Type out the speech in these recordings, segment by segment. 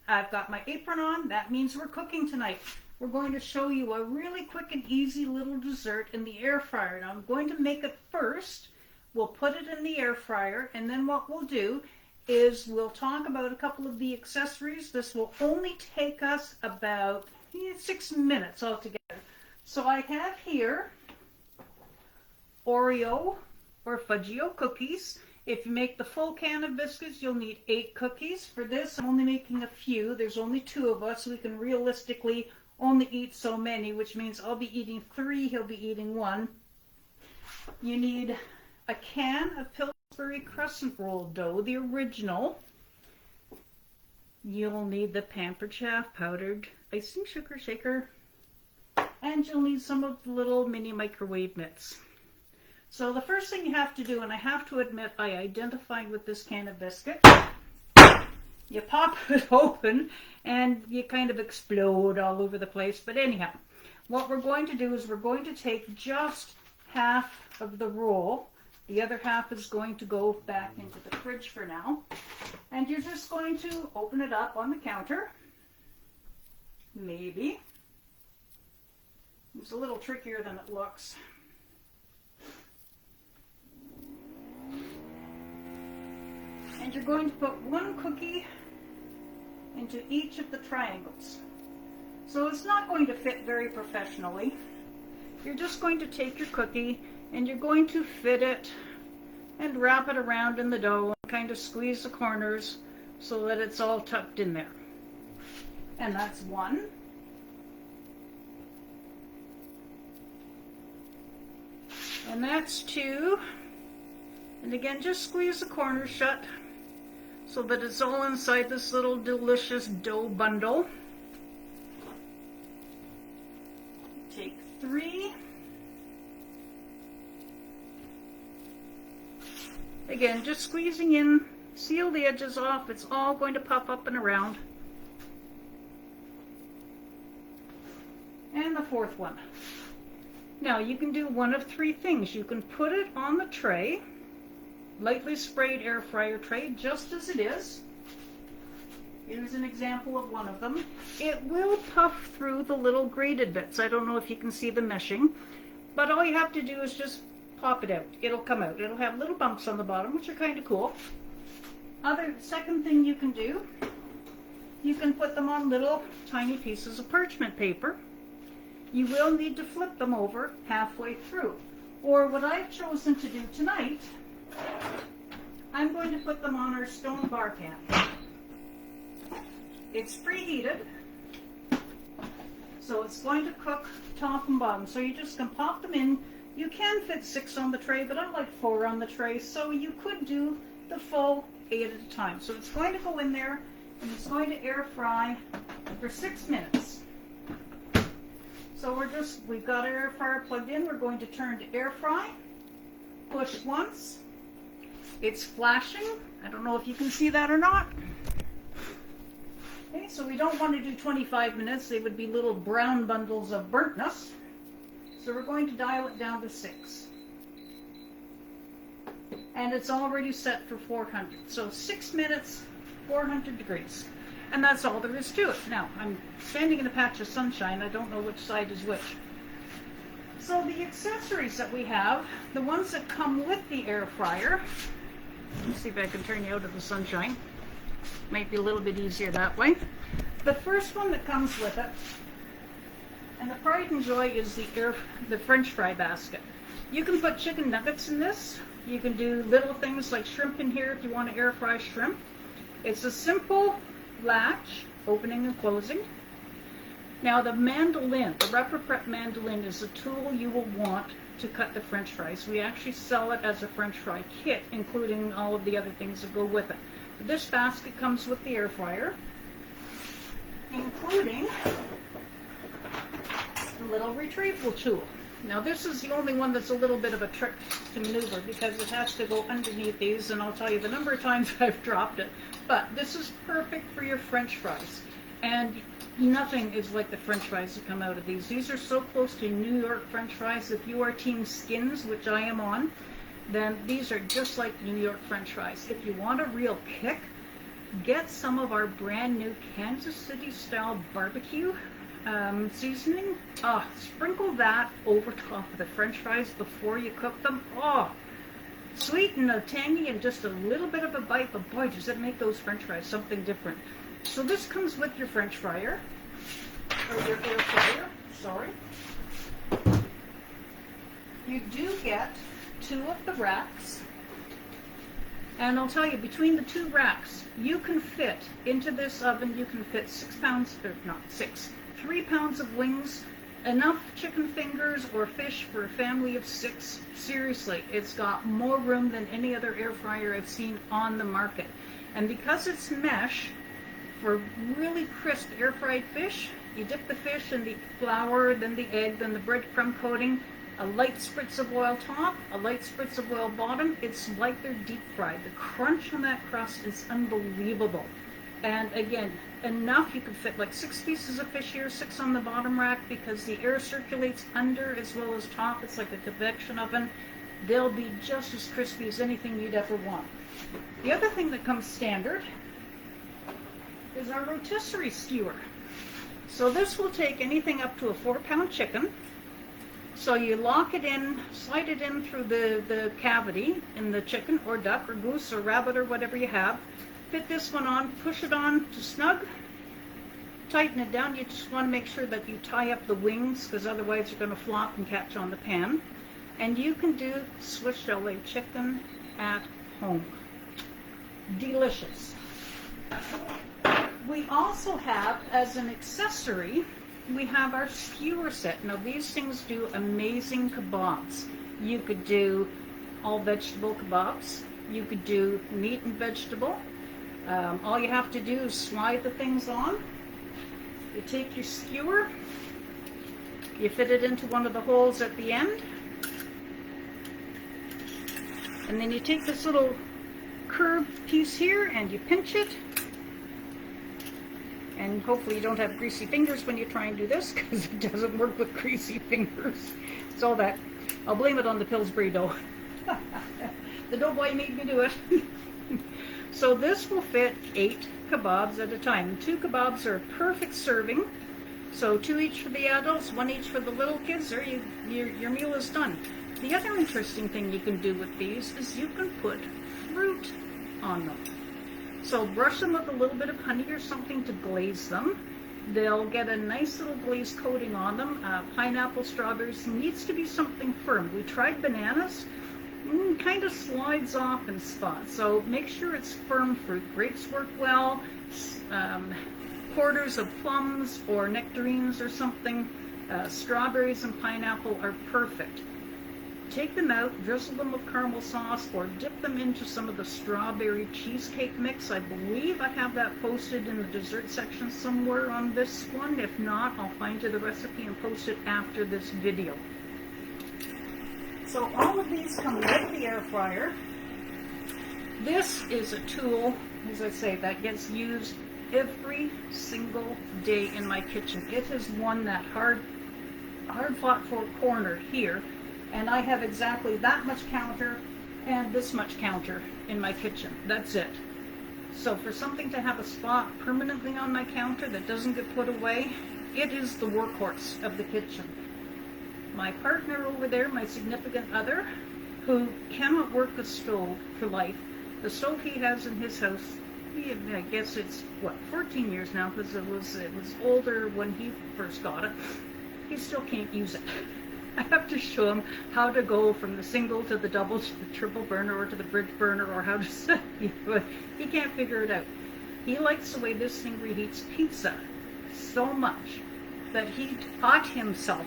I've got my apron on. That means we're cooking tonight. We're going to show you a really quick and easy little dessert in the air fryer. Now I'm going to make it first. We'll put it in the air fryer, and then what we'll do is we'll talk about a couple of the accessories. This will only take us about 6 minutes altogether. So I have here Oreo or Fudgeo cookies. If you make the full can of biscuits, you'll need 8 cookies. For this, I'm only making a few. There's only 2 of us. We can realistically only eat so many, which means I'll be eating 3, he'll be eating 1. You need a can of Pillsbury Crescent Roll dough, the original. You'll need the Pampered Chef powdered icing sugar shaker. And you'll need some of the little mini microwave mitts. So the first thing you have to do, and I have to admit I identified with this can of biscuit, you pop it open and you kind of explode all over the place. But anyhow, what we're going to do is we're going to take just half of the roll. The other half is going to go back into the fridge for now. And you're just going to open it up on the counter. Maybe. It's a little trickier than it looks. And you're going to put 1 cookie into each of the triangles. So it's not going to fit very professionally. You're just going to take your cookie and you're going to fit it and wrap it around in the dough and kind of squeeze the corners so that it's all tucked in there. And that's 1. And that's 2. And again, just squeeze the corners shut so that it's all inside this little delicious dough bundle. Take 3. Again, just squeezing in, seal the edges off. It's all going to pop up and around. And the 4th one. Now you can do one of 3 things. You can put it on the tray, lightly sprayed air fryer tray, just as it is. Here's an example of one of them. It will puff through the little grated bits. I don't know if you can see the meshing, but all you have to do is just pop it out. It'll come out. It'll have little bumps on the bottom, which are kind of cool. Second thing you can do, you can put them on little tiny pieces of parchment paper. You will need to flip them over halfway through. Or what I've chosen to do tonight, I'm going to put them on our stone bar pan. It's preheated, so it's going to cook top and bottom. So you just can pop them in. You can fit 6 on the tray, but I like 4 on the tray, so you could do the full 8 at a time. So it's going to go in there, and it's going to air fry for 6 minutes. So we've got our air fryer plugged in. We're going to turn to air fry. Push once. It's flashing. I don't know if you can see that or not. Okay, so we don't want to do 25 minutes. They would be little brown bundles of burntness. So we're going to dial it down to 6. And it's already set for 400. So 6 minutes, 400 degrees. And that's all there is to it. Now, I'm standing in a patch of sunshine. I don't know which side is which. So the accessories that we have, the ones that come with the air fryer, let's see if I can turn you out of the sunshine. Might be a little bit easier that way. The first one that comes with it, and the pride and joy, is the French fry basket. You can put chicken nuggets in this. You can do little things like shrimp in here if you want to air fry shrimp. It's a simple latch, opening and closing. Now the mandolin, the rubber prep mandolin, is a tool you will want to cut the French fries. We actually sell it as a French fry kit, including all of the other things that go with it. This basket comes with the air fryer, including the little retrieval tool. Now this is the only one that's a little bit of a trick to maneuver because it has to go underneath these, and I'll tell you the number of times I've dropped it. But this is perfect for your French fries. And nothing is like the French fries that come out of these. These are so close to New York French fries. If you are team skins, which I am on, then these are just like New York French fries. If you want a real kick, get some of our brand new Kansas City style barbecue seasoning. Sprinkle that over top of the French fries before you cook them. Sweet and tangy and just a little bit of a bite, but boy, does it make those French fries something different. So this comes with your French fryer, or your air fryer, sorry. You do get 2 of the racks. And I'll tell you, between the 2 racks, you can fit into this oven, you can fit 6 pounds, or not 6, 3 pounds of wings, enough chicken fingers or fish for a family of 6. Seriously, it's got more room than any other air fryer I've seen on the market. And because it's mesh, for really crisp air fried fish, you dip the fish in the flour, then the egg, then the breadcrumb coating, a light spritz of oil top, a light spritz of oil bottom. It's like they're deep fried. The crunch on that crust is unbelievable. And again, enough, you could fit like 6 pieces of fish here, 6 on the bottom rack, because the air circulates under as well as top. It's like a convection oven. They'll be just as crispy as anything you'd ever want. The other thing that comes standard is our rotisserie skewer. So this will take anything up to a 4-pound chicken. So you lock it in, slide it in through the cavity in the chicken or duck or goose or rabbit or whatever you have. Fit this one on, push it on to snug, tighten it down. You just want to make sure that you tie up the wings, because otherwise you're going to flop and catch on the pan. And you can do Swiss chalet chicken at home. Delicious. We also have, as an accessory, we have our skewer set. Now these things do amazing kebabs. You could do all vegetable kebabs. You could do meat and vegetable. All you have to do is slide the things on. You take your skewer, you fit it into one of the holes at the end, and then you take this little curved piece here and you pinch it. And hopefully you don't have greasy fingers when you try and do this, because it doesn't work with greasy fingers. It's all that. I'll blame it on the Pillsbury dough. The dough boy made me do it. So this will fit 8 kebabs at a time. 2 kebabs are a perfect serving. So 2 each for the adults, 1 each for the little kids. There, your meal is done. The other interesting thing you can do with these is you can put fruit on them. So brush them with a little bit of honey or something to glaze them. They'll get a nice little glaze coating on them. Pineapple, strawberries, needs to be something firm. We tried bananas, kind of slides off in spots. So make sure it's firm fruit. Grapes work well. Quarters of plums or nectarines or something. Strawberries and pineapple are perfect. Take them out, drizzle them with caramel sauce, or dip them into some of the strawberry cheesecake mix. I believe I have that posted in the dessert section somewhere on this one. If not, I'll find you the recipe and post it after this video. So all of these come with the air fryer. This is a tool, as I say, that gets used every single day in my kitchen. It has won that hard fought for corner here. And I have exactly that much counter and this much counter in my kitchen. That's it. So for something to have a spot permanently on my counter that doesn't get put away, it is the workhorse of the kitchen. My partner over there, my significant other, who cannot work a stove for life, the stove he has in his house, I guess it's, 14 years now, because it was older when he first got it. He still can't use it. I have to show him how to go from the single to the double to the triple burner or to the bridge burner, or how to set it. He can't figure it out. He likes the way this thing reheats pizza so much that he taught himself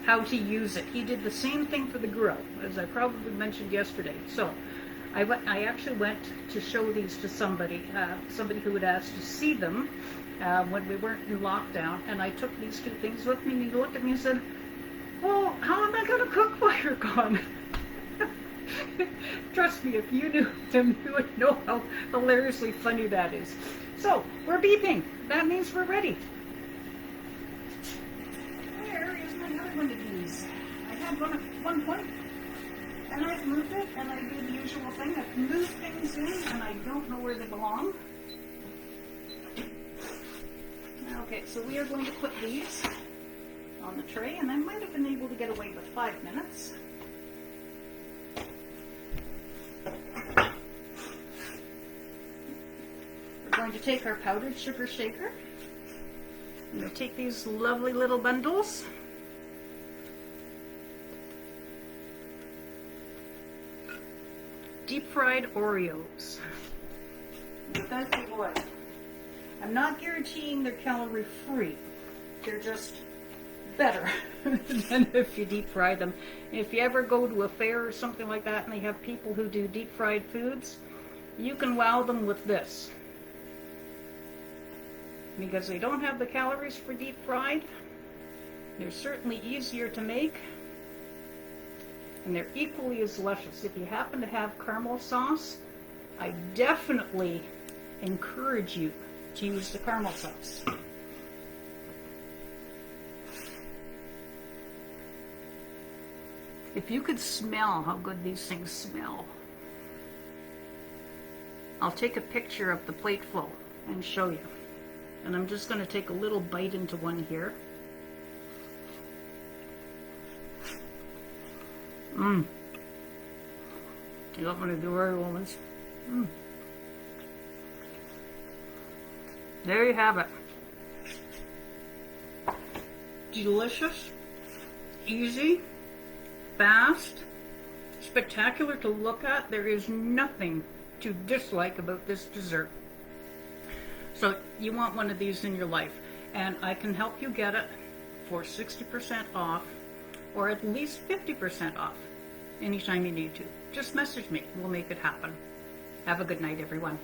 how to use it. He did the same thing for the grill, as I probably mentioned yesterday. So I actually went to show these to somebody who had asked to see them when we weren't in lockdown, and I took these 2 things with me, and he looked at me and said, "Well, how am I going to cook while you're gone?" Trust me, if you knew him, you would know how hilariously funny that is. So, we're beeping. That means we're ready. Where is my other one of these? I had one at one point, and I've moved it, and I do the usual thing. I've moved things in, and I don't know where they belong. Okay, so we are going to put these on the tray, and I might have been able to get away with 5 minutes. We're going to take our powdered sugar shaker. I'm going to take these lovely little bundles. Deep fried Oreos. Put those people away. I'm not guaranteeing they're calorie free. They're just better than if you deep fry them. If you ever go to a fair or something like that and they have people who do deep fried foods, you can wow them with this. Because they don't have the calories for deep fried, they're certainly easier to make, and they're equally as luscious. If you happen to have caramel sauce, I definitely encourage you to use the caramel sauce. If you could smell how good these things smell. I'll take a picture of the plateful and show you. And I'm just going to take a little bite into one here. Mmm. You got one of the Oreo ones. Mmm. There you have it. Delicious, easy, fast, spectacular to look at. There is nothing to dislike about this dessert. So you want one of these in your life, and I can help you get it for 60% off, or at least 50% off anytime you need to. Just message me. We'll make it happen. Have a good night, everyone.